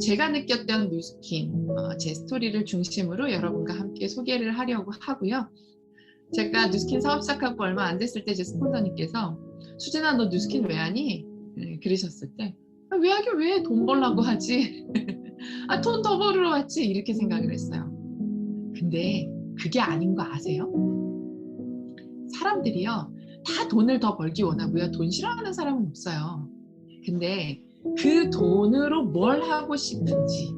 제가 느꼈던 뉴스킨 제 스토리를 중심으로 여러분과 함께 소개를 하려고 하고요. 제가 뉴스킨 사업 시작하고 얼마 안 됐을 때 제 스폰서님께서 수진아 너 뉴스킨 왜 하니? 그러셨을 때 왜 하긴 왜 돈 벌라고 하지? 돈 더 벌으러 왔지 이렇게 생각을 했어요. 근데 그게 아닌 거 아세요? 사람들이요 다 돈을 더 벌기 원하고요. 돈 싫어하는 사람은 없어요. 근데 그 돈으로 뭘 하고 싶은지,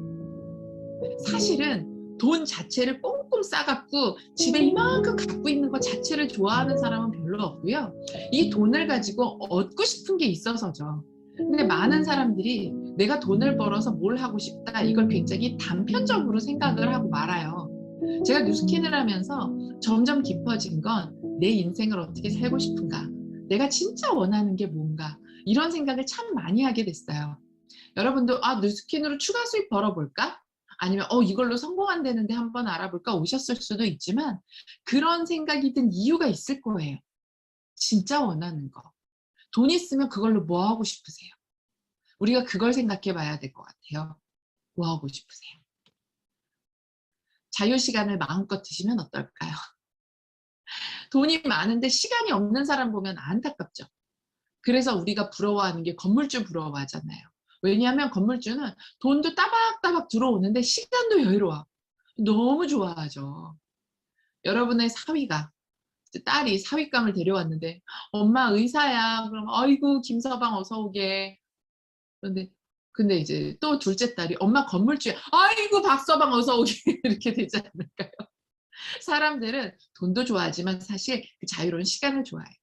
사실은 돈 자체를 꽁꽁 싸갖고 집에 이만큼 갖고 있는 것 자체를 좋아하는 사람은 별로 없고요. 이 돈을 가지고 얻고 싶은 게 있어서죠. 근데 많은 사람들이 내가 돈을 벌어서 뭘 하고 싶다 이걸 굉장히 단편적으로 생각을 하고 말아요. 제가 뉴스킨을 하면서 점점 깊어진 건 내 인생을 어떻게 살고 싶은가, 내가 진짜 원하는 게 뭔가, 이런 생각을 참 많이 하게 됐어요. 여러분도 뉴스킨으로 추가 수입 벌어볼까? 아니면 이걸로 성공한다는데 한번 알아볼까 오셨을 수도 있지만, 그런 생각이 든 이유가 있을 거예요. 진짜 원하는 거. 돈 있으면 그걸로 뭐 하고 싶으세요? 우리가 그걸 생각해 봐야 될 것 같아요. 뭐 하고 싶으세요? 자유시간을 마음껏 드시면 어떨까요? 돈이 많은데 시간이 없는 사람 보면 안타깝죠. 그래서 우리가 부러워하는 게 건물주 부러워하잖아요. 왜냐하면 건물주는 돈도 따박따박 들어오는데 시간도 여유로워. 너무 좋아하죠. 여러분의 사위가, 딸이 사윗감을 데려왔는데 엄마 의사야. 그럼 아이고 김서방 어서 오게. 근데 이제 또 둘째 딸이 엄마 건물주야. 아이고 박서방 어서 오게. 이렇게 되지 않을까요? 사람들은 돈도 좋아하지만 사실 그 자유로운 시간을 좋아해요.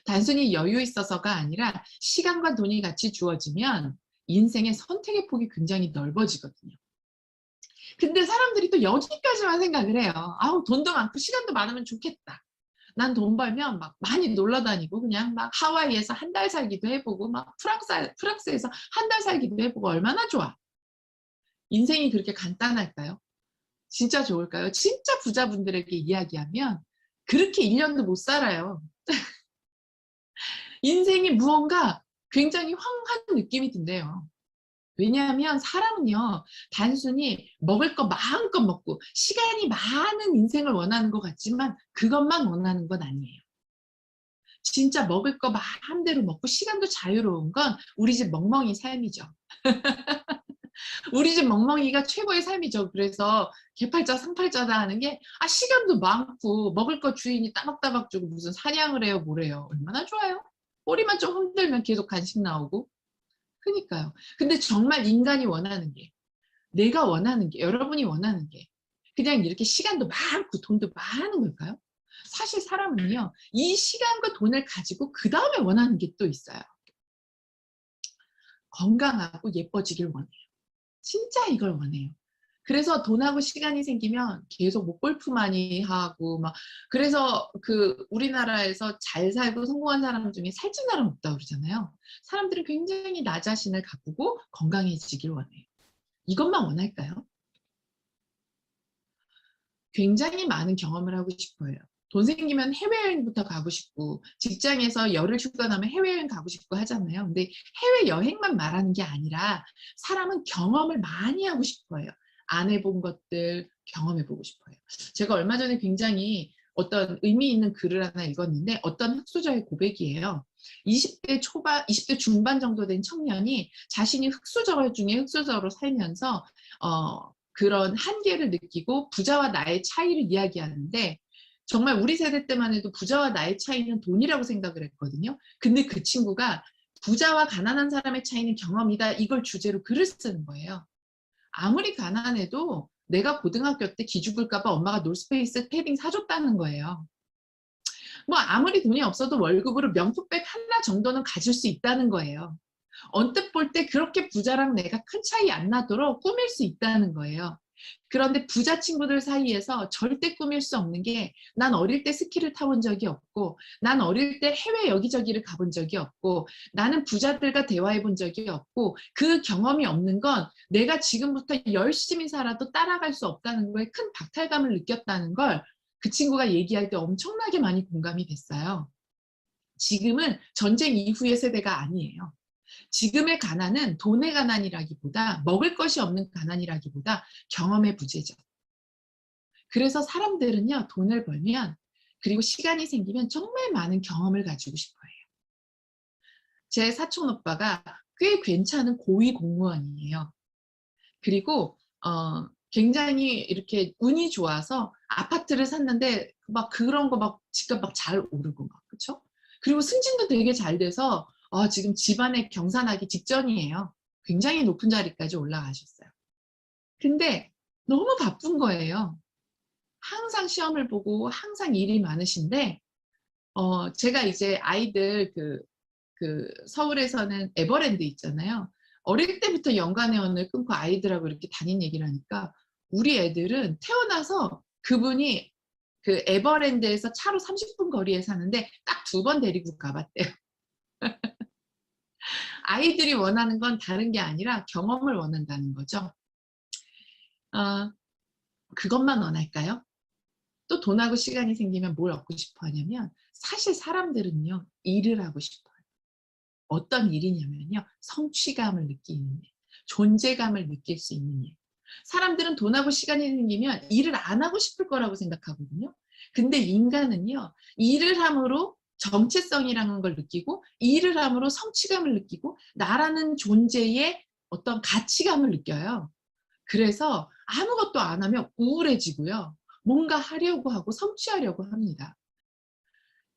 단순히 여유 있어서가 아니라 시간과 돈이 같이 주어지면 인생의 선택의 폭이 굉장히 넓어지거든요. 근데 사람들이 또 여기까지만 생각을 해요. 아우 돈도 많고 시간도 많으면 좋겠다. 난 돈 벌면 막 많이 놀러 다니고 그냥 막 하와이에서 한 달 살기도 해보고 막 프랑스에서 한 달 살기도 해보고 얼마나 좋아. 인생이 그렇게 간단할까요? 진짜 좋을까요? 진짜 부자분들에게 이야기하면 그렇게 1년도 못 살아요. 인생이 무언가 굉장히 황홀한 느낌이 든대요. 왜냐하면 사람은요, 단순히 먹을 거 마음껏 먹고 시간이 많은 인생을 원하는 것 같지만 그것만 원하는 건 아니에요. 진짜 먹을 거 마음대로 먹고 시간도 자유로운 건 우리 집 멍멍이 삶이죠. 우리 집 멍멍이가 최고의 삶이죠. 그래서 개팔자 상팔자다 하는 게 시간도 많고 먹을 거 주인이 따박따박 주고 무슨 사냥을 해요 뭐래요. 얼마나 좋아요. 꼬리만 좀 흔들면 계속 간식 나오고. 그러니까요. 근데 정말 인간이 원하는 게, 내가 원하는 게, 여러분이 원하는 게 그냥 이렇게 시간도 많고 돈도 많은 걸까요? 사실 사람은요, 이 시간과 돈을 가지고 그 다음에 원하는 게 또 있어요. 건강하고 예뻐지길 원해요. 진짜 이걸 원해요. 그래서 돈하고 시간이 생기면 계속 뭐 골프 많이 하고 막, 그래서 우리나라에서 잘 살고 성공한 사람 중에 살찐 사람 없다고 그러잖아요. 사람들은 굉장히 나 자신을 가꾸고 건강해지길 원해요. 이것만 원할까요? 굉장히 많은 경험을 하고 싶어요. 돈 생기면 해외여행부터 가고 싶고, 직장에서 열흘 휴가 나면 해외여행 가고 싶고 하잖아요. 근데 해외여행만 말하는 게 아니라 사람은 경험을 많이 하고 싶어요. 안 해본 것들 경험해보고 싶어요. 제가 얼마 전에 굉장히 어떤 의미 있는 글을 하나 읽었는데 어떤 흑수저의 고백이에요. 20대 중반 정도 된 청년이 자신이 흑수저 중에 흑수저로 살면서 그런 한계를 느끼고 부자와 나의 차이를 이야기하는데, 정말 우리 세대 때만 해도 부자와 나의 차이는 돈이라고 생각을 했거든요. 근데 그 친구가 부자와 가난한 사람의 차이는 경험이다, 이걸 주제로 글을 쓰는 거예요. 아무리 가난해도 내가 고등학교 때 기죽을까 봐 엄마가 노스페이스 패딩 사줬다는 거예요. 뭐 아무리 돈이 없어도 월급으로 명품백 하나 정도는 가질 수 있다는 거예요. 언뜻 볼 때 그렇게 부자랑 내가 큰 차이 안 나도록 꾸밀 수 있다는 거예요. 그런데 부자 친구들 사이에서 절대 꾸밀 수 없는 게, 난 어릴 때 스키를 타본 적이 없고, 난 어릴 때 해외 여기저기를 가본 적이 없고, 나는 부자들과 대화해 본 적이 없고, 그 경험이 없는 건 내가 지금부터 열심히 살아도 따라갈 수 없다는 거에 큰 박탈감을 느꼈다는 걸 그 친구가 얘기할 때 엄청나게 많이 공감이 됐어요. 지금은 전쟁 이후의 세대가 아니에요. 지금의 가난은 돈의 가난이라기보다 먹을 것이 없는 가난이라기보다 경험의 부재죠. 그래서 사람들은요, 돈을 벌면 그리고 시간이 생기면 정말 많은 경험을 가지고 싶어 해요. 제 사촌 오빠가 꽤 괜찮은 고위 공무원이에요. 그리고 굉장히 이렇게 운이 좋아서 아파트를 샀는데 막 그런 거 막 집값 막 잘 오르고 막 그쵸? 그리고 승진도 되게 잘 돼서 지금 집안에 경사나기 직전이에요. 굉장히 높은 자리까지 올라가셨어요. 근데 너무 바쁜 거예요. 항상 시험을 보고 항상 일이 많으신데 제가 이제 아이들 서울에서는 에버랜드 있잖아요. 어릴 때부터 연간회원을 끊고 아이들하고 이렇게 다닌 얘기를 하니까 우리 애들은 태어나서 그분이 그 에버랜드에서 차로 30분 거리에 사는데 딱 2번 데리고 가봤대요. 아이들이 원하는 건 다른 게 아니라 경험을 원한다는 거죠. 어, 그것만 원할까요? 또 돈하고 시간이 생기면 뭘 얻고 싶어 하냐면 사실 사람들은요, 일을 하고 싶어요. 어떤 일이냐면요, 성취감을 느끼는 일, 존재감을 느낄 수 있는 일. 사람들은 돈하고 시간이 생기면 일을 안 하고 싶을 거라고 생각하거든요. 근데 인간은요, 일을 함으로 정체성이라는 걸 느끼고 일을 함으로 성취감을 느끼고 나라는 존재의 어떤 가치감을 느껴요. 그래서 아무것도 안 하면 우울해지고요. 뭔가 하려고 하고 성취하려고 합니다.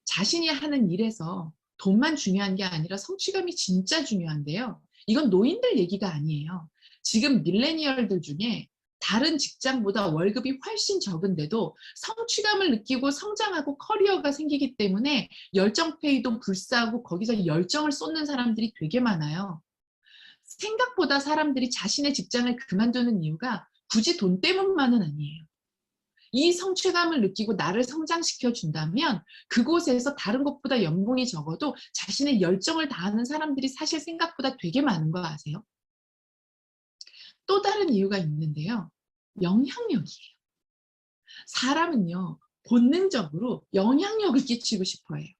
자신이 하는 일에서 돈만 중요한 게 아니라 성취감이 진짜 중요한데요. 이건 노인들 얘기가 아니에요. 지금 밀레니얼들 중에 다른 직장보다 월급이 훨씬 적은데도 성취감을 느끼고 성장하고 커리어가 생기기 때문에 열정페이도 불사하고 거기서 열정을 쏟는 사람들이 되게 많아요. 생각보다 사람들이 자신의 직장을 그만두는 이유가 굳이 돈 때문만은 아니에요. 이 성취감을 느끼고 나를 성장시켜 준다면 그곳에서 다른 것보다 연봉이 적어도 자신의 열정을 다하는 사람들이 사실 생각보다 되게 많은 거 아세요? 또 다른 이유가 있는데요. 영향력이에요. 사람은요, 본능적으로 영향력을 끼치고 싶어 해요.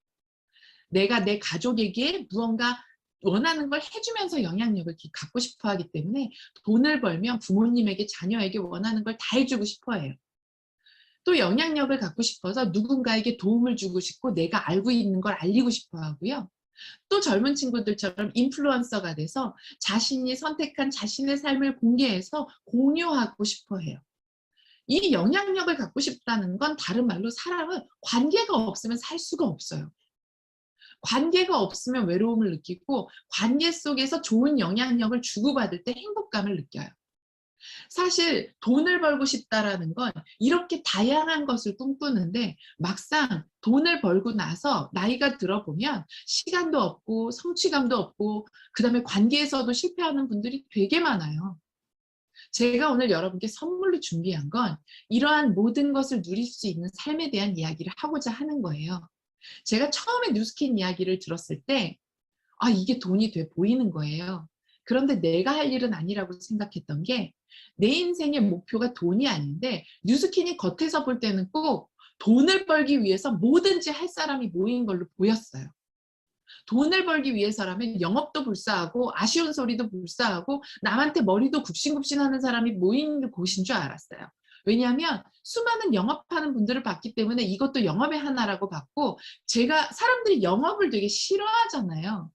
내가 내 가족에게 무언가 원하는 걸 해주면서 영향력을 갖고 싶어 하기 때문에 돈을 벌면 부모님에게 자녀에게 원하는 걸 다 해주고 싶어 해요. 또 영향력을 갖고 싶어서 누군가에게 도움을 주고 싶고 내가 알고 있는 걸 알리고 싶어 하고요. 또 젊은 친구들처럼 인플루언서가 돼서 자신이 선택한 자신의 삶을 공개해서 공유하고 싶어 해요. 이 영향력을 갖고 싶다는 건 다른 말로 사람은 관계가 없으면 살 수가 없어요. 관계가 없으면 외로움을 느끼고 관계 속에서 좋은 영향력을 주고받을 때 행복감을 느껴요. 사실 돈을 벌고 싶다라는 건 이렇게 다양한 것을 꿈꾸는데 막상 돈을 벌고 나서 나이가 들어보면 시간도 없고 성취감도 없고 그다음에 관계에서도 실패하는 분들이 되게 많아요. 제가 오늘 여러분께 선물로 준비한 건 이러한 모든 것을 누릴 수 있는 삶에 대한 이야기를 하고자 하는 거예요. 제가 처음에 뉴스킨 이야기를 들었을 때 이게 돈이 돼 보이는 거예요. 그런데 내가 할 일은 아니라고 생각했던 게 내 인생의 목표가 돈이 아닌데 뉴스킨이 겉에서 볼 때는 꼭 돈을 벌기 위해서 뭐든지 할 사람이 모인 걸로 보였어요. 돈을 벌기 위해서라면 영업도 불사하고 아쉬운 소리도 불사하고 남한테 머리도 굽신굽신하는 사람이 모인 곳인 줄 알았어요. 왜냐하면 수많은 영업하는 분들을 봤기 때문에 이것도 영업의 하나라고 봤고 제가 사람들이 영업을 되게 싫어하잖아요.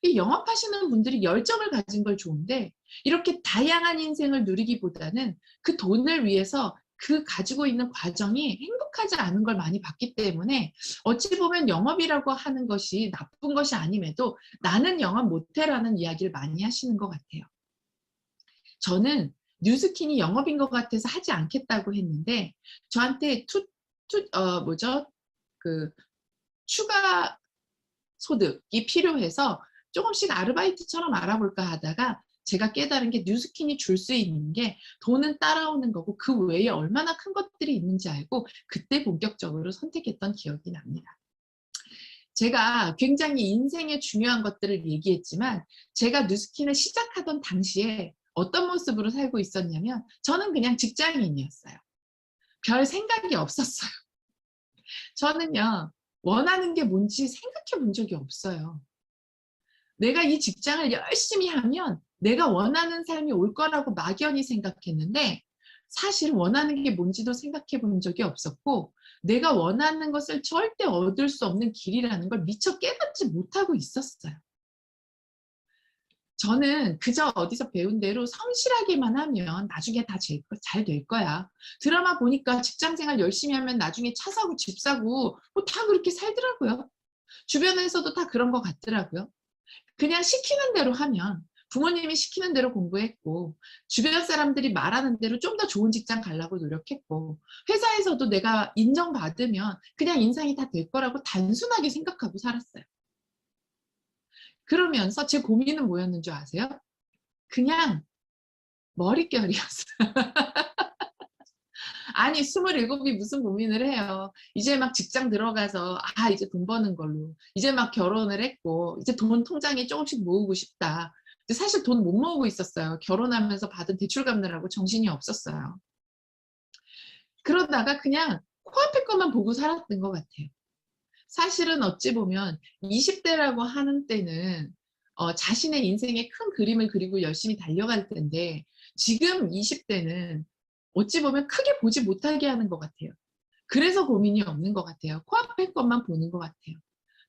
이 영업하시는 분들이 열정을 가진 걸 좋은데 이렇게 다양한 인생을 누리기보다는 그 돈을 위해서 그 가지고 있는 과정이 행복하지 않은 걸 많이 봤기 때문에 어찌 보면 영업이라고 하는 것이 나쁜 것이 아님에도 나는 영업 못해라는 이야기를 많이 하시는 것 같아요. 저는 뉴스킨이 영업인 것 같아서 하지 않겠다고 했는데 저한테 그 추가 소득이 필요해서 조금씩 아르바이트처럼 알아볼까 하다가 제가 깨달은 게 뉴스킨이 줄 수 있는 게 돈은 따라오는 거고 그 외에 얼마나 큰 것들이 있는지 알고 그때 본격적으로 선택했던 기억이 납니다. 제가 굉장히 인생의 중요한 것들을 얘기했지만 제가 뉴스킨을 시작하던 당시에 어떤 모습으로 살고 있었냐면 저는 그냥 직장인이었어요. 별 생각이 없었어요. 저는요, 원하는 게 뭔지 생각해 본 적이 없어요. 내가 이 직장을 열심히 하면 내가 원하는 삶이 올 거라고 막연히 생각했는데 사실 원하는 게 뭔지도 생각해 본 적이 없었고 내가 원하는 것을 절대 얻을 수 없는 길이라는 걸 미처 깨닫지 못하고 있었어요. 저는 그저 어디서 배운 대로 성실하게만 하면 나중에 다 잘 될 거야. 드라마 보니까 직장생활 열심히 하면 나중에 차 사고 집 사고 뭐 다 그렇게 살더라고요. 주변에서도 다 그런 것 같더라고요. 그냥 시키는 대로 하면 부모님이 시키는 대로 공부했고 주변 사람들이 말하는 대로 좀 더 좋은 직장 가려고 노력했고 회사에서도 내가 인정받으면 그냥 인상이 다 될 거라고 단순하게 생각하고 살았어요. 그러면서 제 고민은 뭐였는 줄 아세요? 그냥 머릿결이었어요. 아니 27이 무슨 고민을 해요. 이제 막 직장 들어가서 이제 돈 버는 걸로 이제 막 결혼을 했고 이제 돈 통장에 조금씩 모으고 싶다. 근데 사실 돈 못 모으고 있었어요. 결혼하면서 받은 대출 갚느라고 정신이 없었어요. 그러다가 그냥 코앞에 것만 보고 살았던 것 같아요. 사실은 어찌 보면 20대라고 하는 때는 자신의 인생의 큰 그림을 그리고 열심히 달려갈 때인데 지금 20대는 어찌 보면 크게 보지 못하게 하는 것 같아요. 그래서 고민이 없는 것 같아요. 코앞의 것만 보는 것 같아요.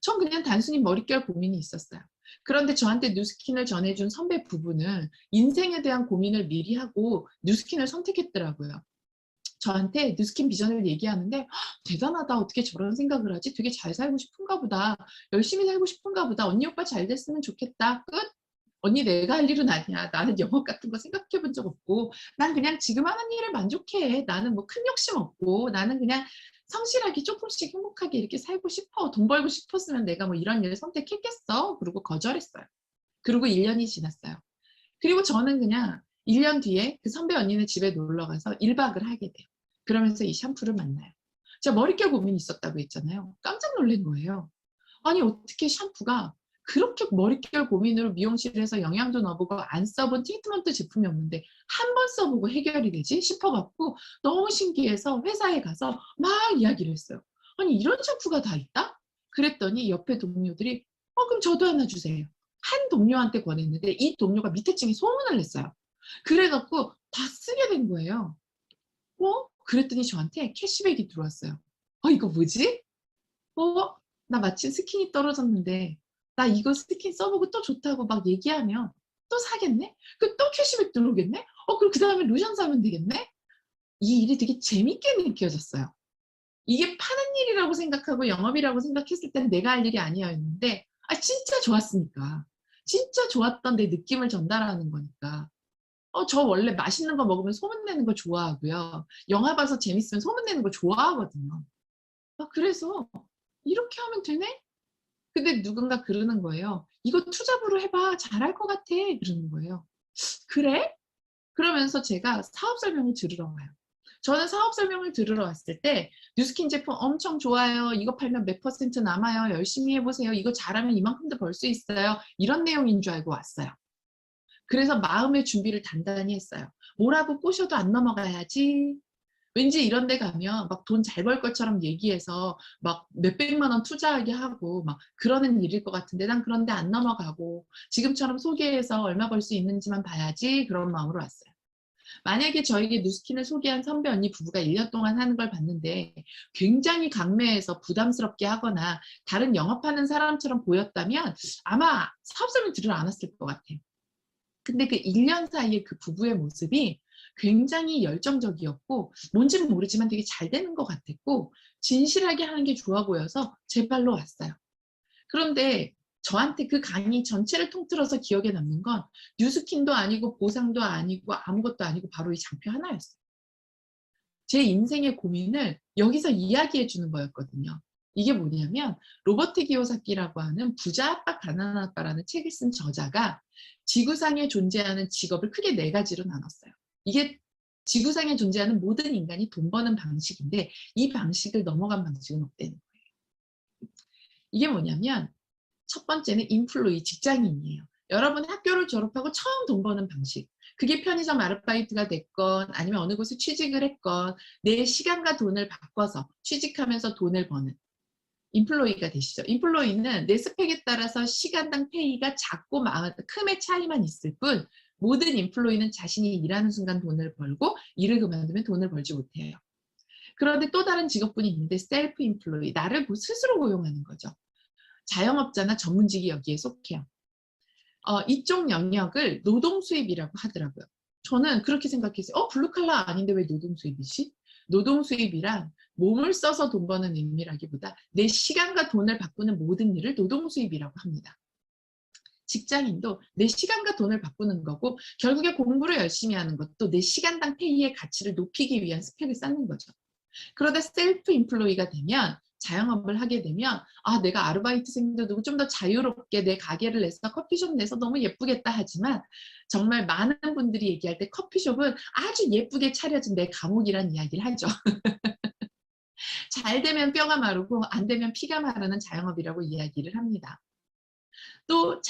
전 그냥 단순히 머릿결 고민이 있었어요. 그런데 저한테 뉴스킨을 전해준 선배 부부는 인생에 대한 고민을 미리 하고 뉴스킨을 선택했더라고요. 저한테 뉴스킨 비전을 얘기하는데 대단하다. 어떻게 저런 생각을 하지? 되게 잘 살고 싶은가 보다. 열심히 살고 싶은가 보다. 언니 오빠 잘 됐으면 좋겠다. 끝. 언니 내가 할 일은 아니야. 나는 영업 같은 거 생각해 본 적 없고 난 그냥 지금 하는 일에 만족해. 나는 뭐 큰 욕심 없고 나는 그냥 성실하게 조금씩 행복하게 이렇게 살고 싶어. 돈 벌고 싶었으면 내가 뭐 이런 일을 선택했겠어. 그리고 거절했어요. 그리고 1년이 지났어요. 그리고 저는 그냥 1년 뒤에 그 선배 언니네 집에 놀러 가서 1박을 하게 돼요. 그러면서 이 샴푸를 만나요. 제가 머릿결 고민이 있었다고 했잖아요. 깜짝 놀란 거예요. 아니 어떻게 샴푸가 그렇게 머릿결 고민으로 미용실에서 영양도 넣어보고 안 써본 트리트먼트 제품이 없는데 한 번 써보고 해결이 되지 싶어갖고 너무 신기해서 회사에 가서 막 이야기를 했어요. 아니 이런 샴푸가 다 있다? 그랬더니 옆에 동료들이 그럼 저도 하나 주세요. 한 동료한테 권했는데 이 동료가 밑에 층에 소문을 냈어요. 그래갖고 다 쓰게 된 거예요. 그랬더니 저한테 캐시백이 들어왔어요. 이거 뭐지? 어? 나 마침 스킨이 떨어졌는데 나 이거 스킨 써보고 또 좋다고 막 얘기하면 또 사겠네? 또 캐시백 들어오겠네? 그럼 그 다음에 로션 사면 되겠네? 이 일이 되게 재밌게 느껴졌어요. 이게 파는 일이라고 생각하고 영업이라고 생각했을 땐 내가 할 일이 아니었는데 진짜 좋았으니까. 진짜 좋았던 내 느낌을 전달하는 거니까. 저 원래 맛있는 거 먹으면 소문내는 거 좋아하고요. 영화 봐서 재밌으면 소문내는 거 좋아하거든요. 그래서 '이렇게 하면 되네?' 근데 누군가 그러는 거예요. "이거 투잡으로 해 봐. 잘할 것 같아." 그러는 거예요. "그래?" 그러면서 제가 사업 설명을 들으러 와요. 저는 사업 설명을 들으러 왔을 때 "뉴스킨 제품 엄청 좋아요. 이거 팔면 몇 퍼센트 남아요. 열심히 해 보세요. 이거 잘하면 이만큼도 벌 수 있어요." 이런 내용인 줄 알고 왔어요. 그래서 마음의 준비를 단단히 했어요. 뭐라고 꼬셔도 안 넘어가야지. 왠지 이런 데 가면 막 돈 잘 벌 것처럼 얘기해서 막 몇백만 원 투자하게 하고 막 그러는 일일 것 같은데 난 그런 데 안 넘어가고 지금처럼 소개해서 얼마 벌 수 있는지만 봐야지 그런 마음으로 왔어요. 만약에 저에게 뉴스킨을 소개한 선배 언니 부부가 1년 동안 하는 걸 봤는데 굉장히 강매해서 부담스럽게 하거나 다른 영업하는 사람처럼 보였다면 아마 사업 설명 들으러 안 왔을 것 같아요. 근데 그 1년 사이에 그 부부의 모습이 굉장히 열정적이었고 뭔지는 모르지만 되게 잘 되는 것 같았고 진실하게 하는 게 좋아 보여서 제 발로 왔어요. 그런데 저한테 그 강의 전체를 통틀어서 기억에 남는 건 뉴스킨도 아니고 보상도 아니고 아무것도 아니고 바로 이 장표 하나였어요. 제 인생의 고민을 여기서 이야기해 주는 거였거든요. 이게 뭐냐면 로버트 기요사키라고 하는 부자 아빠 가난한 아빠라는 책을 쓴 저자가 지구상에 존재하는 직업을 크게 4가지로 나눴어요. 이게 지구상에 존재하는 모든 인간이 돈 버는 방식인데 이 방식을 넘어간 방식은 없다는 거예요. 이게 뭐냐면 첫 번째는 인플로이 직장인이에요. 여러분 학교를 졸업하고 처음 돈 버는 방식. 그게 편의점 아르바이트가 됐건 아니면 어느 곳에 취직을 했건 내 시간과 돈을 바꿔서 취직하면서 돈을 버는 인플로이가 되시죠. 인플로이는 내 스펙에 따라서 시간당 페이가 작고 금의 차이만 있을 뿐 모든 인플로이는 자신이 일하는 순간 돈을 벌고 일을 그만두면 돈을 벌지 못해요. 그런데 또 다른 직업군이 있는데 셀프 인플로이, 나를 스스로 고용하는 거죠. 자영업자나 전문직이 여기에 속해요. 이쪽 영역을 노동수입이라고 하더라고요. 저는 그렇게 생각했어요. 블루칼라 아닌데 왜 노동수입이지? 노동수입이란 몸을 써서 돈 버는 의미라기보다 내 시간과 돈을 바꾸는 모든 일을 노동수입이라고 합니다. 직장인도 내 시간과 돈을 바꾸는 거고 결국에 공부를 열심히 하는 것도 내 시간당 페이의 가치를 높이기 위한 스펙을 쌓는 거죠. 그러다 셀프 인플로이가 되면 자영업을 하게 되면 내가 아르바이트생도 두고 좀 더 자유롭게 내 가게를 내서 커피숍 내서 너무 예쁘겠다 하지만 정말 많은 분들이 얘기할 때 커피숍은 아주 예쁘게 차려진 내 감옥이란 이야기를 하죠. 잘 되면 뼈가 마르고 안 되면 피가 마르는 자영업이라고 이야기를 합니다. 또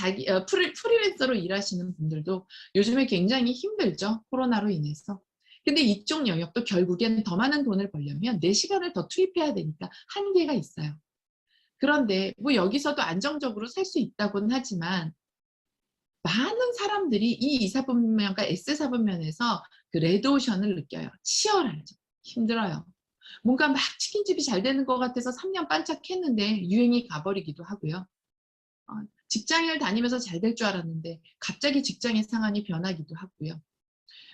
프리랜서로 일하시는 분들도 요즘에 굉장히 힘들죠. 코로나로 인해서. 근데 이쪽 영역도 결국엔 더 많은 돈을 벌려면 내 시간을 더 투입해야 되니까 한계가 있어요. 그런데 뭐 여기서도 안정적으로 살 수 있다고는 하지만 많은 사람들이 이 이사분면과 S사분면에서 그 레드오션을 느껴요. 치열하죠. 힘들어요. 뭔가 막 치킨집이 잘 되는 것 같아서 3년 반짝했는데 유행이 가버리기도 하고요. 직장을 다니면서 잘 될 줄 알았는데 갑자기 직장의 상황이 변하기도 하고요.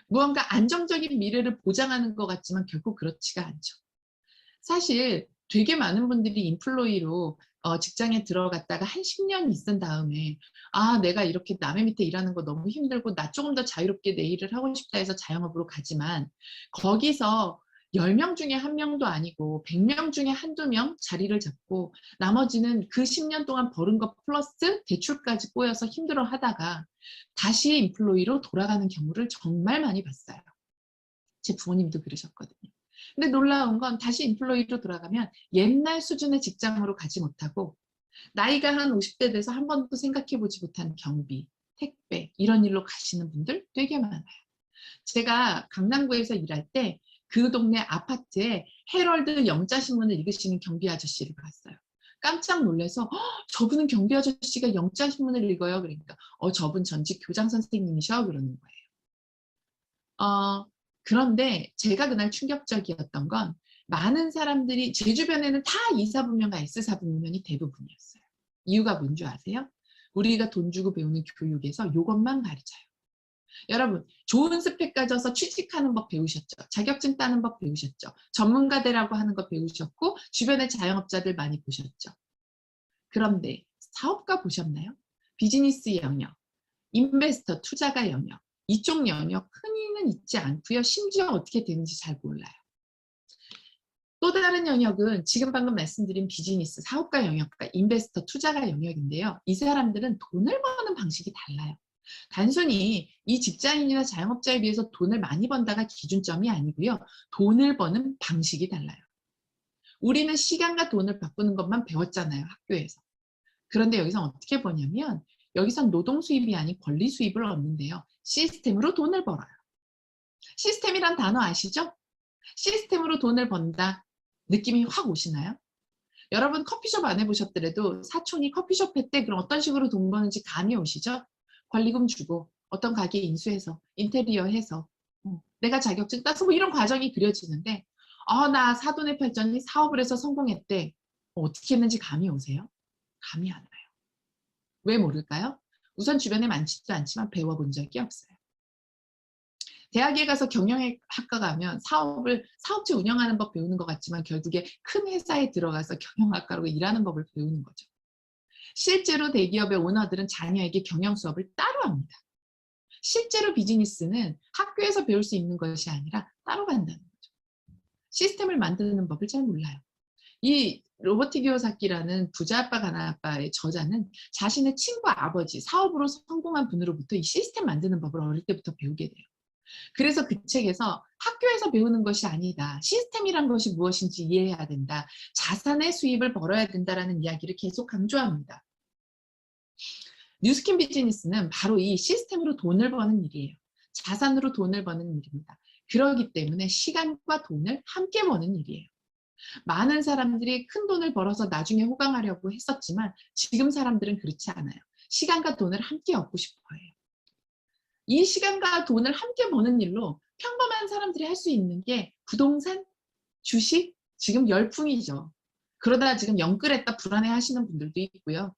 무언가 안정적인 미래를 보장하는 것 같지만 결국 그렇지가 않죠. 사실 되게 많은 분들이 인플로이로 직장에 들어갔다가 한 10년 있은 다음에 내가 이렇게 남의 밑에 일하는 거 너무 힘들고 나 조금 더 자유롭게 내 일을 하고 싶다 해서 자영업으로 가지만 거기서 10명 중에 1명도 아니고 100명 중에 한두 명 자리를 잡고 나머지는 그 10년 동안 버는 것 플러스 대출까지 꼬여서 힘들어 하다가 다시 인플로이로 돌아가는 경우를 정말 많이 봤어요. 제 부모님도 그러셨거든요. 근데 놀라운 건 다시 인플로이로 돌아가면 옛날 수준의 직장으로 가지 못하고 나이가 한 50대 돼서 한 번도 생각해보지 못한 경비, 택배 이런 일로 가시는 분들 되게 많아요. 제가 강남구에서 일할 때 그 동네 아파트에 헤럴드 영자신문을 읽으시는 경비 아저씨를 봤어요. 깜짝 놀라서 저분은 경비 아저씨가 영자신문을 읽어요. 그러니까 저분 전직 교장 선생님이셔 그러는 거예요. 그런데 제가 그날 충격적이었던 건 많은 사람들이 제 주변에는 다 E사분면과 S사분면이 대부분이었어요. 이유가 뭔지 아세요? 우리가 돈 주고 배우는 교육에서 이것만 가르쳐요. 여러분 좋은 스펙 가져서 취직하는 법 배우셨죠? 자격증 따는 법 배우셨죠? 전문가들하고 하는 거 배우셨고 주변의 자영업자들 많이 보셨죠? 그런데 사업가 보셨나요? 비즈니스 영역, 인베스터 투자가 영역 이쪽 영역 흔히는 있지 않고요. 심지어 어떻게 되는지 잘 몰라요. 또 다른 영역은 지금 방금 말씀드린 비즈니스, 사업가 영역과 인베스터 투자가 영역인데요. 이 사람들은 돈을 버는 방식이 달라요. 단순히 이 직장인이나 자영업자에 비해서 돈을 많이 번다가 기준점이 아니고요. 돈을 버는 방식이 달라요. 우리는 시간과 돈을 바꾸는 것만 배웠잖아요. 학교에서. 그런데 여기서 어떻게 버냐면 여기선 노동 수입이 아닌 권리 수입을 얻는데요. 시스템으로 돈을 벌어요. 시스템이란 단어 아시죠? 시스템으로 돈을 번다. 느낌이 확 오시나요? 여러분 커피숍 안 해보셨더라도 사촌이 커피숍 했대. 그럼 어떤 식으로 돈 버는지 감이 오시죠? 권리금 주고 어떤 가게 인수해서 인테리어 해서 내가 자격증 따서 뭐 이런 과정이 그려지는데 나 사돈의 팔전이 사업을 해서 성공했대. 어떻게 했는지 감이 오세요? 감이 안 와요. 왜 모를까요? 우선 주변에 많지도 않지만 배워본 적이 없어요. 대학에 가서 경영학과 가면 사업체 운영하는 법 배우는 것 같지만 결국에 큰 회사에 들어가서 경영학과로 일하는 법을 배우는 거죠. 실제로 대기업의 오너들은 자녀에게 경영 수업을 따로 합니다. 실제로 비즈니스는 학교에서 배울 수 있는 것이 아니라 따로 간다는 거죠. 시스템을 만드는 법을 잘 몰라요. 이 로버트 기요사키라는 부자 아빠 가난 아빠의 저자는 자신의 친구 아버지 사업으로 성공한 분으로부터 이 시스템 만드는 법을 어릴 때부터 배우게 돼요. 그래서 그 책에서 학교에서 배우는 것이 아니다. 시스템이란 것이 무엇인지 이해해야 된다. 자산의 수입을 벌어야 된다라는 이야기를 계속 강조합니다. 뉴스킨 비즈니스는 바로 이 시스템으로 돈을 버는 일이에요. 자산으로 돈을 버는 일입니다. 그렇기 때문에 시간과 돈을 함께 버는 일이에요. 많은 사람들이 큰 돈을 벌어서 나중에 호강하려고 했었지만 지금 사람들은 그렇지 않아요. 시간과 돈을 함께 얻고 싶어 해요. 이 시간과 돈을 함께 버는 일로 평범한 사람들이 할 수 있는 게 부동산, 주식, 지금 열풍이죠. 그러다 지금 영끌했다 불안해 하시는 분들도 있고요.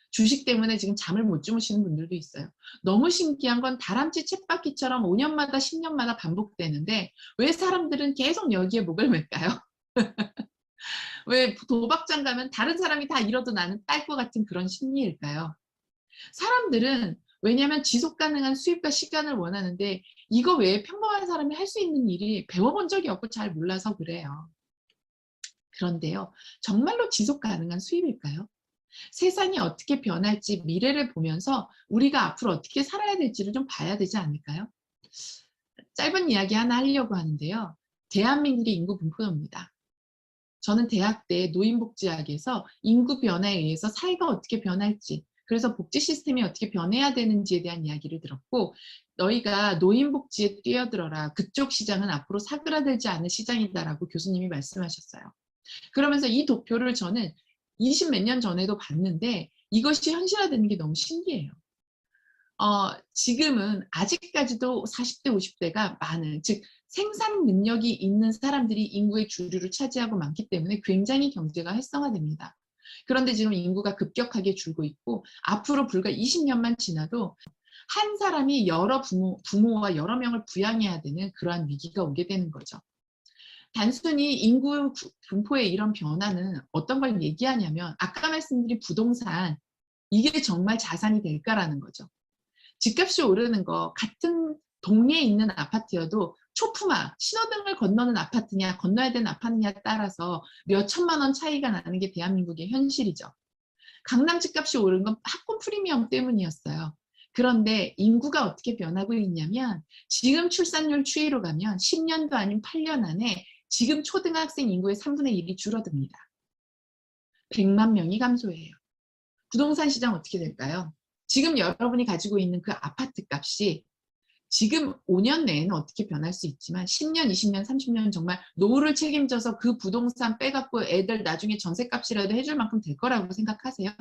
주식 때문에 지금 잠을 못 주무시는 분들도 있어요. 너무 신기한 건 다람쥐 쳇바퀴처럼 5년마다 10년마다 반복되는데 왜 사람들은 계속 여기에 목을 맬까요? 왜 도박장 가면 다른 사람이 다 잃어도 나는 딸 것 같은 그런 심리일까요? 사람들은 왜냐하면 지속 가능한 수입과 시간을 원하는데 이거 외에 평범한 사람이 할 수 있는 일이 배워본 적이 없고 잘 몰라서 그래요. 그런데요, 정말로 지속 가능한 수입일까요? 세상이 어떻게 변할지 미래를 보면서 우리가 앞으로 어떻게 살아야 될지를 좀 봐야 되지 않을까요? 짧은 이야기 하나 하려고 하는데요. 대한민국의 인구 분포입니다. 저는 대학 때 노인복지학에서 인구 변화에 의해서 사회가 어떻게 변할지, 그래서 복지 시스템이 어떻게 변해야 되는지에 대한 이야기를 들었고, 너희가 노인복지에 뛰어들어라. 그쪽 시장은 앞으로 사그라들지 않을 시장이다라고 교수님이 말씀하셨어요. 그러면서 이 도표를 저는 20 몇 년 전에도 봤는데 이것이 현실화되는 게 너무 신기해요. 지금은 아직까지도 40대, 50대가 많은, 즉 생산 능력이 있는 사람들이 인구의 주류를 차지하고 많기 때문에 굉장히 경제가 활성화됩니다. 그런데 지금 인구가 급격하게 줄고 있고 앞으로 불과 20년만 지나도 한 사람이 여러 부모와 여러 명을 부양해야 되는 그러한 위기가 오게 되는 거죠. 단순히 인구 분포의 이런 변화는 어떤 걸 얘기하냐면 아까 말씀드린 부동산, 이게 정말 자산이 될까라는 거죠. 집값이 오르는 거, 같은 동네에 있는 아파트여도 초품화, 신호등을 건너는 아파트냐 건너야 되는 아파트냐에 따라서 몇 천만 원 차이가 나는 게 대한민국의 현실이죠. 강남 집값이 오른 건 학군 프리미엄 때문이었어요. 그런데 인구가 어떻게 변하고 있냐면 지금 출산율 추이로 가면 10년도 아닌 8년 안에 지금 초등학생 인구의 3분의 1이 줄어듭니다. 100만 명이 감소해요. 부동산 시장 어떻게 될까요? 지금 여러분이 가지고 있는 그 아파트 값이 지금 5년 내에는 어떻게 변할 수 있지만 10년, 20년, 30년 정말 노후를 책임져서 그 부동산 빼갖고 애들 나중에 전세값이라도 해줄 만큼 될 거라고 생각하세요?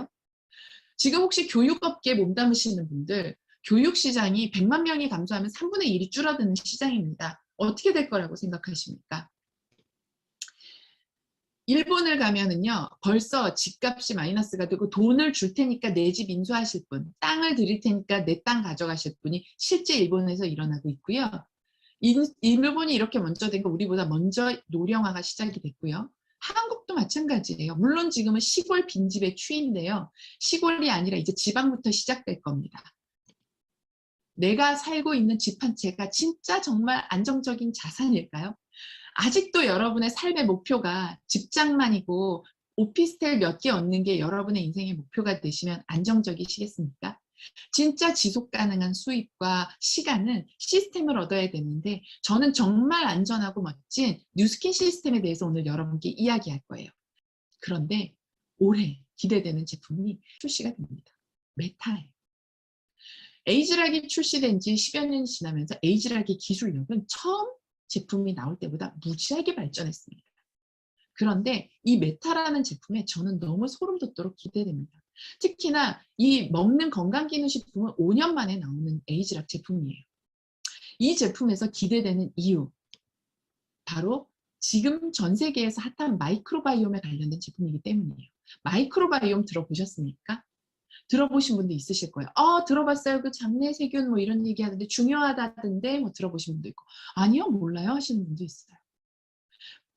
지금 혹시 교육업계에 몸담으시는 분들, 교육시장이 100만 명이 감소하면 3분의 1이 줄어드는 시장입니다. 어떻게 될 거라고 생각하십니까? 일본을 가면은요, 벌써 집값이 마이너스가 되고 돈을 줄 테니까 내 집 인수하실 분, 땅을 드릴 테니까 내 땅 가져가실 분이 실제 일본에서 일어나고 있고요. 일본이 이렇게 먼저 된 거 우리보다 먼저 노령화가 시작이 됐고요. 한국도 마찬가지예요. 물론 지금은 시골 빈집의 추인데요. 시골이 아니라 이제 지방부터 시작될 겁니다. 내가 살고 있는 집 한 채가 진짜 정말 안정적인 자산일까요? 아직도 여러분의 삶의 목표가 직장만이고 오피스텔 몇 개 얻는 게 여러분의 인생의 목표가 되시면 안정적이시겠습니까? 진짜 지속 가능한 수입과 시간은 시스템을 얻어야 되는데 저는 정말 안전하고 멋진 뉴스킨 시스템에 대해서 오늘 여러분께 이야기할 거예요. 그런데 올해 기대되는 제품이 출시가 됩니다. 메타예요. 에이즈락이 출시된 지 10여 년이 지나면서 에이즈락의 기술력은 처음 제품이 나올 때보다 무지하게 발전했습니다. 그런데 이 메타라는 제품에 저는 너무 소름 돋도록 기대됩니다. 특히나 이 먹는 건강기능식품은 5년 만에 나오는 에이즈락 제품이에요. 이 제품에서 기대되는 이유, 바로 지금 전 세계에서 핫한 마이크로바이옴에 관련된 제품이기 때문이에요. 마이크로바이옴 들어보셨습니까? 들어보신 분도 있으실 거예요. 들어봤어요. 그 장내 세균 뭐 이런 얘기 하는데 중요하다던데 뭐 들어보신 분도 있고. 아니요, 몰라요 하시는 분도 있어요.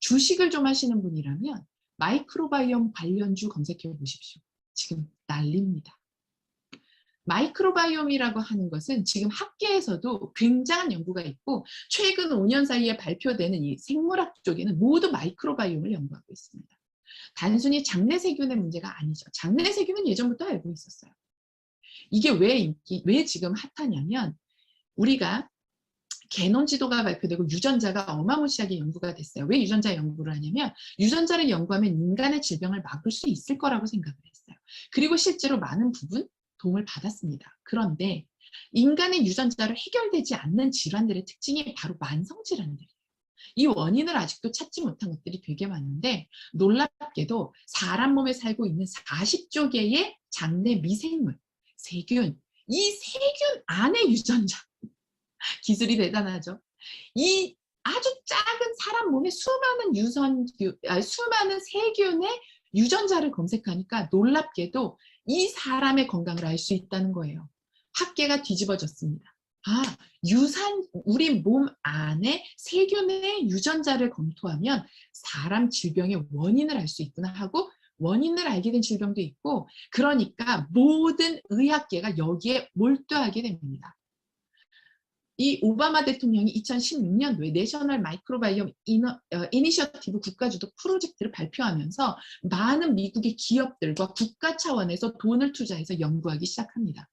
주식을 좀 하시는 분이라면 마이크로바이옴 관련주 검색해 보십시오. 지금 난립니다. 마이크로바이옴이라고 하는 것은 지금 학계에서도 굉장한 연구가 있고 최근 5년 사이에 발표되는 이 생물학 쪽에는 모두 마이크로바이옴을 연구하고 있습니다. 단순히 장내 세균의 문제가 아니죠. 장내 세균은 예전부터 알고 있었어요. 이게 왜 지금 핫하냐면 우리가 개놈 지도가 발표되고 유전자가 어마무시하게 연구가 됐어요. 왜 유전자 연구를 하냐면 유전자를 연구하면 인간의 질병을 막을 수 있을 거라고 생각을 했어요. 그리고 실제로 많은 부분 도움을 받았습니다. 그런데 인간의 유전자로 해결되지 않는 질환들의 특징이 바로 만성 질환들이에요. 이 원인을 아직도 찾지 못한 것들이 되게 많은데 놀랍게도 사람 몸에 살고 있는 40조 개의 장내 미생물, 세균, 이 세균 안에 유전자, 기술이 대단하죠. 이 아주 작은 사람 몸에 수많은 세균의 유전자를 검색하니까 놀랍게도 이 사람의 건강을 알 수 있다는 거예요. 학계가 뒤집어졌습니다. 아, 우리 몸 안에 세균의 유전자를 검토하면 사람 질병의 원인을 알 수 있구나 하고 원인을 알게 된 질병도 있고, 그러니까 모든 의학계가 여기에 몰두하게 됩니다. 이 오바마 대통령이 2016년도에 내셔널 마이크로바이옴 이니셔티브 국가주도 프로젝트를 발표하면서 많은 미국의 기업들과 국가 차원에서 돈을 투자해서 연구하기 시작합니다.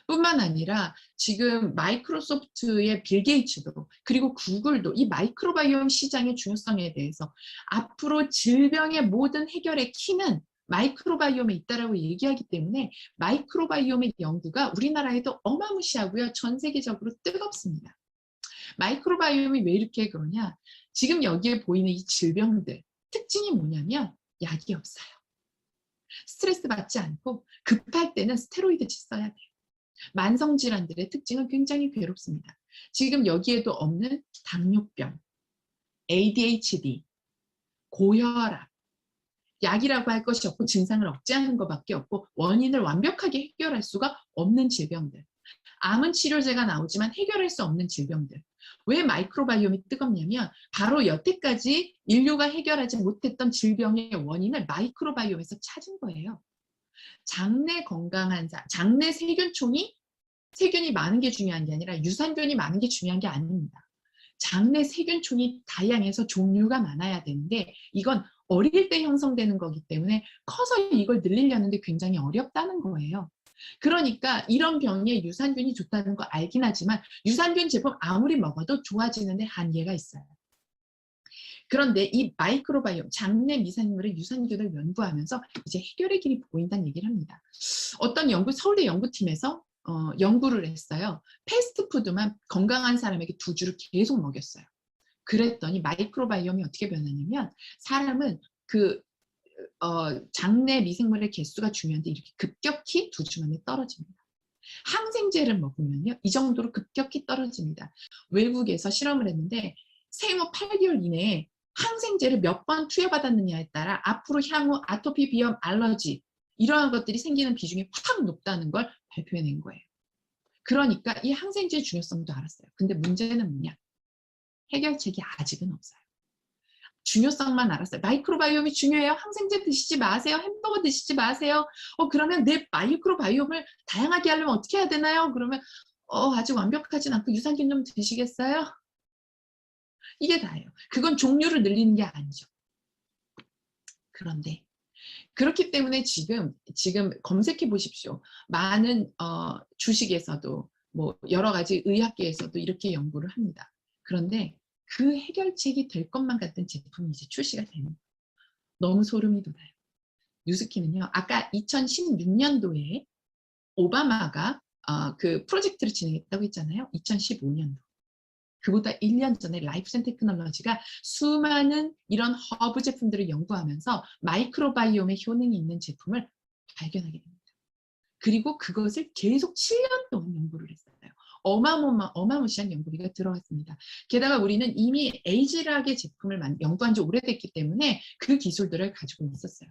뿐만 아니라 지금 마이크로소프트의 빌 게이츠도 그리고 구글도 이 마이크로바이옴 시장의 중요성에 대해서 앞으로 질병의 모든 해결의 키는 마이크로바이옴에 있다라고 얘기하기 때문에 마이크로바이옴의 연구가 우리나라에도 어마무시하고요. 전 세계적으로 뜨겁습니다. 마이크로바이옴이 왜 이렇게 그러냐? 지금 여기에 보이는 이 질병들 특징이 뭐냐면 약이 없어요. 스트레스 받지 않고 급할 때는 스테로이드제 써야 돼요. 만성질환들의 특징은 굉장히 괴롭습니다. 지금 여기에도 없는 당뇨병, ADHD, 고혈압, 약이라고 할 것이 없고 증상을 억제하는 것밖에 없고 원인을 완벽하게 해결할 수가 없는 질병들. 암은 치료제가 나오지만 해결할 수 없는 질병들. 왜 마이크로바이옴이 뜨겁냐면 바로 여태까지 인류가 해결하지 못했던 질병의 원인을 마이크로바이옴에서 찾은 거예요. 장내 건강한 장내 세균이 많은 게 중요한 게 아니라 유산균이 많은 게 중요한 게 아닙니다. 장내 세균총이 다양해서 종류가 많아야 되는데 이건 어릴 때 형성되는 거기 때문에 커서 이걸 늘리려는데 굉장히 어렵다는 거예요. 그러니까 이런 병에 유산균이 좋다는 거 알긴 하지만 유산균 제품 아무리 먹어도 좋아지는데 한계가 있어요. 그런데 이 마이크로바이옴, 장내 미생물의 유산균을 연구하면서 이제 해결의 길이 보인다는 얘기를 합니다. 어떤 서울대 연구팀에서 연구를 했어요. 패스트푸드만 건강한 사람에게 2주를 계속 먹였어요. 그랬더니 마이크로바이옴이 어떻게 변하냐면 사람은 장내 미생물의 개수가 중요한데 이렇게 급격히 2주 만에 떨어집니다. 항생제를 먹으면요, 이 정도로 급격히 떨어집니다. 외국에서 실험을 했는데 생후 8개월 이내에 항생제를 몇 번 투여받았느냐에 따라 앞으로 향후 아토피, 비염, 알러지 이러한 것들이 생기는 비중이 확 높다는 걸 발표해낸 거예요. 그러니까 이 항생제의 중요성도 알았어요. 근데 문제는 뭐냐? 해결책이 아직은 없어요. 중요성만 알았어요. 마이크로바이옴이 중요해요. 항생제 드시지 마세요. 햄버거 드시지 마세요. 그러면 내 마이크로바이옴을 다양하게 하려면 어떻게 해야 되나요? 그러면 아직 완벽하진 않고 유산균 좀 드시겠어요? 이게 다예요. 그건 종류를 늘리는 게 아니죠. 그런데 그렇기 때문에 지금 검색해 보십시오. 많은 주식에서도 뭐 여러 가지 의학계에서도 이렇게 연구를 합니다. 그런데 그 해결책이 될 것만 같은 제품이 이제 출시가 되는 거예요. 너무 소름이 돋아요. 뉴스키는요. 아까 2016년도에 오바마가 그 프로젝트를 진행했다고 했잖아요. 2015년도. 그보다 1년 전에 라이프센 테크놀로지가 수많은 이런 허브 제품들을 연구하면서 마이크로바이옴의 효능이 있는 제품을 발견하게 됩니다. 그리고 그것을 계속 7년 동안 연구를 했어요. 어마무시한 연구비가 들어갔습니다. 게다가 우리는 이미 에이지락의 제품을 연구한 지 오래됐기 때문에 그 기술들을 가지고 있었어요.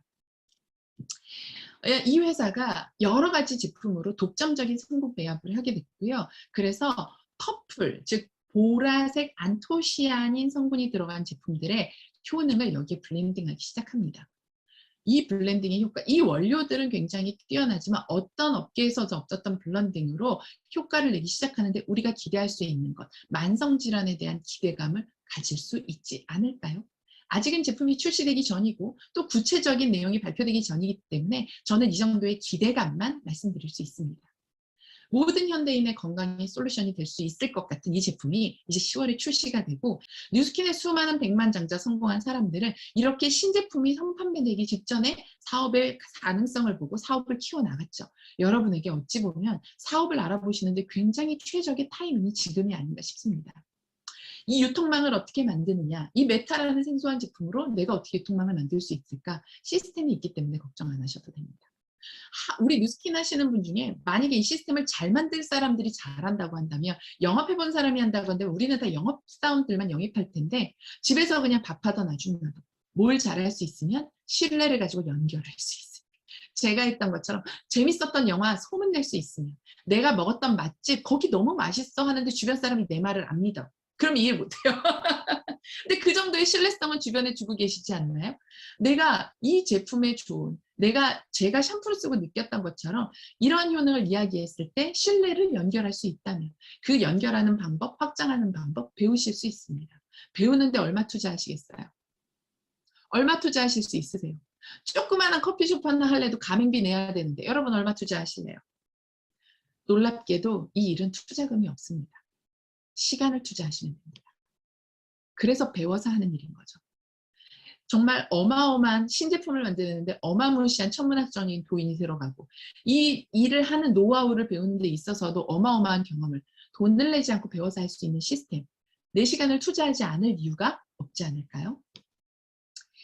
이 회사가 여러 가지 제품으로 독점적인 성분 배합을 하게 됐고요. 그래서 퍼플, 즉 보라색 안토시아닌 성분이 들어간 제품들의 효능을 여기에 블렌딩하기 시작합니다. 이 블렌딩의 효과, 이 원료들은 굉장히 뛰어나지만 어떤 업계에서도 없었던 블렌딩으로 효과를 내기 시작하는데 우리가 기대할 수 있는 것, 만성질환에 대한 기대감을 가질 수 있지 않을까요? 아직은 제품이 출시되기 전이고 또 구체적인 내용이 발표되기 전이기 때문에 저는 이 정도의 기대감만 말씀드릴 수 있습니다. 모든 현대인의 건강의 솔루션이 될 수 있을 것 같은 이 제품이 이제 10월에 출시가 되고 뉴스킨의 수많은 백만장자 성공한 사람들은 이렇게 신제품이 판매되기 직전에 사업의 가능성을 보고 사업을 키워나갔죠. 여러분에게 어찌 보면 사업을 알아보시는데 굉장히 최적의 타이밍이 지금이 아닌가 싶습니다. 이 유통망을 어떻게 만드느냐, 이 메타라는 생소한 제품으로 내가 어떻게 유통망을 만들 수 있을까, 시스템이 있기 때문에 걱정 안 하셔도 됩니다. 우리 뉴스킨 하시는 분 중에 만약에 이 시스템을 잘 만들 사람들이 잘한다고 한다면, 영업해본 사람이 한다고 한다면 우리는 다 영업사원들만 영입할 텐데, 집에서 그냥 밥하던 아줌마도 뭘 잘할 수 있으면 신뢰를 가지고 연결할 수 있어요. 제가 했던 것처럼 재밌었던 영화 소문낼 수 있으면, 내가 먹었던 맛집 거기 너무 맛있어 하는데 주변 사람이 내 말을 안 믿어. 그럼 이해 못해요. 근데 그 정도의 신뢰성은 주변에 주고 계시지 않나요? 내가 이 제품의 좋은, 제가 샴푸를 쓰고 느꼈던 것처럼 이러한 효능을 이야기했을 때 신뢰를 연결할 수 있다면, 그 연결하는 방법, 확장하는 방법 배우실 수 있습니다. 배우는데 얼마 투자하시겠어요? 얼마 투자하실 수 있으세요? 조그마한 커피숍 하나 할래도 가맹비 내야 되는데 여러분 얼마 투자하실래요? 놀랍게도 이 일은 투자금이 없습니다. 시간을 투자하시면 됩니다. 그래서 배워서 하는 일인 거죠. 정말 어마어마한 신제품을 만드는데 어마무시한 천문학적인 도인이 들어가고, 이 일을 하는 노하우를 배우는 데 있어서도 어마어마한 경험을 돈을 내지 않고 배워서 할 수 있는 시스템, 내 시간을 투자하지 않을 이유가 없지 않을까요?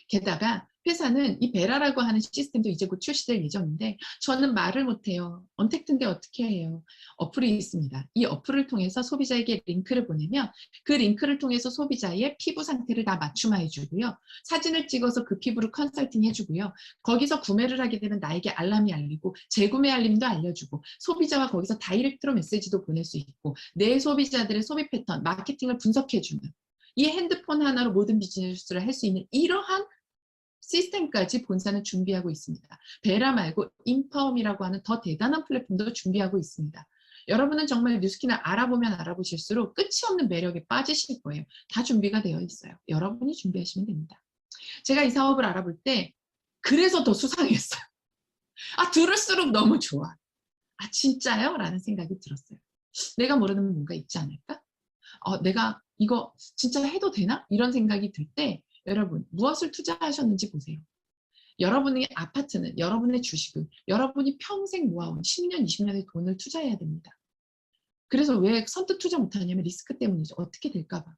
게다가 회사는 이 베라라고 하는 시스템도 이제 곧 출시될 예정인데, 저는 말을 못해요. 언택트인데 어떻게 해요? 어플이 있습니다. 이 어플을 통해서 소비자에게 링크를 보내면 그 링크를 통해서 소비자의 피부 상태를 다 맞춤화해 주고요. 사진을 찍어서 그 피부를 컨설팅 해주고요. 거기서 구매를 하게 되면 나에게 알람이 알리고 재구매 알림도 알려주고, 소비자와 거기서 다이렉트로 메시지도 보낼 수 있고, 내 소비자들의 소비 패턴, 마케팅을 분석해주는, 이 핸드폰 하나로 모든 비즈니스를 할 수 있는 이러한 시스템까지 본사는 준비하고 있습니다. 베라 말고 인파움이라고 하는 더 대단한 플랫폼도 준비하고 있습니다. 여러분은 정말 뉴스킨을 알아보면 알아보실수록 끝이 없는 매력에 빠지실 거예요. 다 준비가 되어 있어요. 여러분이 준비하시면 됩니다. 제가 이 사업을 알아볼 때 그래서 더 수상했어요. 들을수록 너무 좋아. 진짜요? 라는 생각이 들었어요. 내가 모르는 뭔가 있지 않을까? 내가 이거 진짜 해도 되나? 이런 생각이 들 때 여러분 무엇을 투자하셨는지 보세요. 여러분의 아파트는, 여러분의 주식은 여러분이 평생 모아온 10년, 20년의 돈을 투자해야 됩니다. 그래서 왜 선뜻 투자 못하냐면 리스크 때문이죠. 어떻게 될까 봐.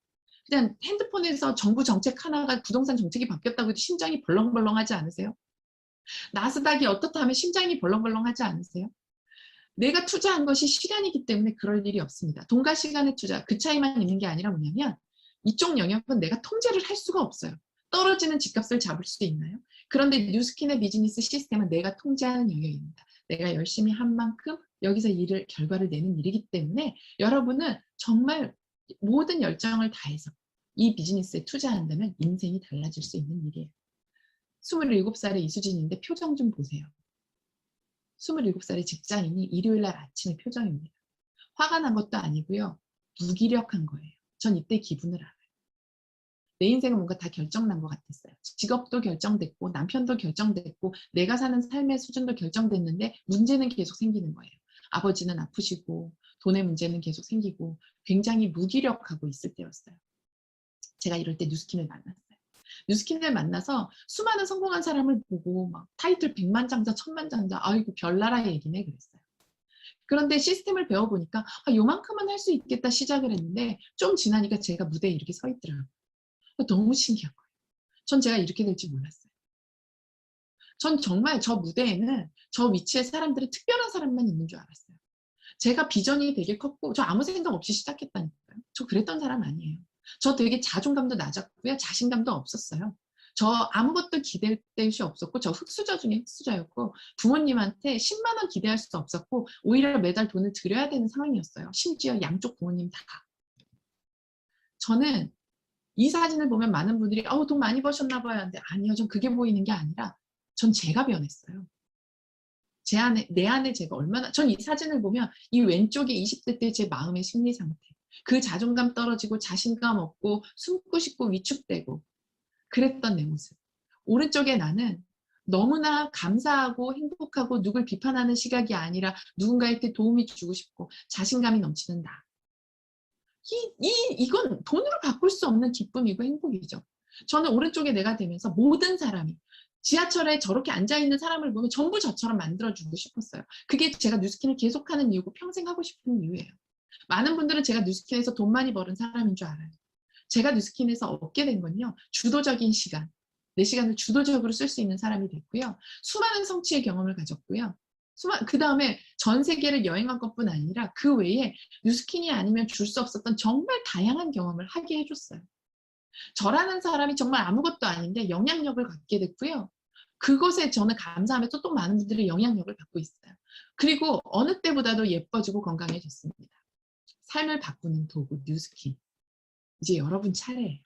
그냥 핸드폰에서 정부 정책 하나가 부동산 정책이 바뀌었다고 해도 심장이 벌렁벌렁하지 않으세요? 나스닥이 어떻다 하면 심장이 벌렁벌렁하지 않으세요? 내가 투자한 것이 시간이기 때문에 그럴 일이 없습니다. 돈과 시간의 투자, 그 차이만 있는 게 아니라 뭐냐면, 이쪽 영역은 내가 통제를 할 수가 없어요. 떨어지는 집값을 잡을 수 있나요? 그런데 뉴스킨의 비즈니스 시스템은 내가 통제하는 영역입니다. 내가 열심히 한 만큼 여기서 결과를 내는 일이기 때문에 여러분은 정말 모든 열정을 다해서 이 비즈니스에 투자한다면 인생이 달라질 수 있는 일이에요. 27살의 이수진인데 표정 좀 보세요. 27살의 직장인이 일요일날 아침에 표정입니다. 화가 난 것도 아니고요. 무기력한 거예요. 전 이때 기분을 알아요. 내 인생은 뭔가 다 결정난 것 같았어요. 직업도 결정됐고 남편도 결정됐고 내가 사는 삶의 수준도 결정됐는데 문제는 계속 생기는 거예요. 아버지는 아프시고 돈의 문제는 계속 생기고 굉장히 무기력하고 있을 때였어요. 제가 이럴 때 뉴스킨을 만났어요. 뉴스킨을 만나서 수많은 성공한 사람을 보고 막 타이틀 100만장자, 1000만장자, 아이고 별나라 얘기네 그랬어요. 그런데 시스템을 배워보니까 요만큼은 할 수 있겠다 시작을 했는데 좀 지나니까 제가 무대에 이렇게 서 있더라고요. 너무 신기한 거예요. 전 제가 이렇게 될지 몰랐어요. 전 정말 저 무대에는 저 위치에 사람들이 특별한 사람만 있는 줄 알았어요. 제가 비전이 되게 컸고 저 아무 생각 없이 시작했다니까요. 저 그랬던 사람 아니에요. 저 되게 자존감도 낮았고요. 자신감도 없었어요. 저 아무것도 기댈 곳이 없었고 저 흙수저 중에 흙수저였고 부모님한테 10만 원 기대할 수 없었고 오히려 매달 돈을 드려야 되는 상황이었어요. 심지어 양쪽 부모님 다. 저는 이 사진을 보면 많은 분들이 돈 많이 버셨나 봐요 하는데 아니요. 전 그게 보이는 게 아니라 전 제가 변했어요. 내 안에 제가 얼마나, 전 이 사진을 보면 이 왼쪽에 20대 때 제 마음의 심리 상태, 그 자존감 떨어지고 자신감 없고 숨고 싶고 위축되고 그랬던 내 모습. 오른쪽에 나는 너무나 감사하고 행복하고 누굴 비판하는 시각이 아니라 누군가에게 도움이 주고 싶고 자신감이 넘치는 나. 이건 돈으로 바꿀 수 없는 기쁨이고 행복이죠. 저는 오른쪽에 내가 되면서 모든 사람이 지하철에 저렇게 앉아있는 사람을 보면 전부 저처럼 만들어주고 싶었어요. 그게 제가 뉴스킨을 계속하는 이유고 평생 하고 싶은 이유예요. 많은 분들은 제가 뉴스킨에서 돈 많이 버는 사람인 줄 알아요. 제가 뉴스킨에서 얻게 된 건요. 주도적인 시간. 내 시간을 주도적으로 쓸 수 있는 사람이 됐고요. 수많은 성취의 경험을 가졌고요. 그다음에 전 세계를 여행한 것뿐 아니라 그 외에 뉴스킨이 아니면 줄 수 없었던 정말 다양한 경험을 하게 해줬어요. 저라는 사람이 정말 아무것도 아닌데 영향력을 갖게 됐고요. 그것에 저는 감사하면서 또 많은 분들이 영향력을 받고 있어요. 그리고 어느 때보다도 예뻐지고 건강해졌습니다. 삶을 바꾸는 도구 뉴스킨. 이제 여러분 차례예요.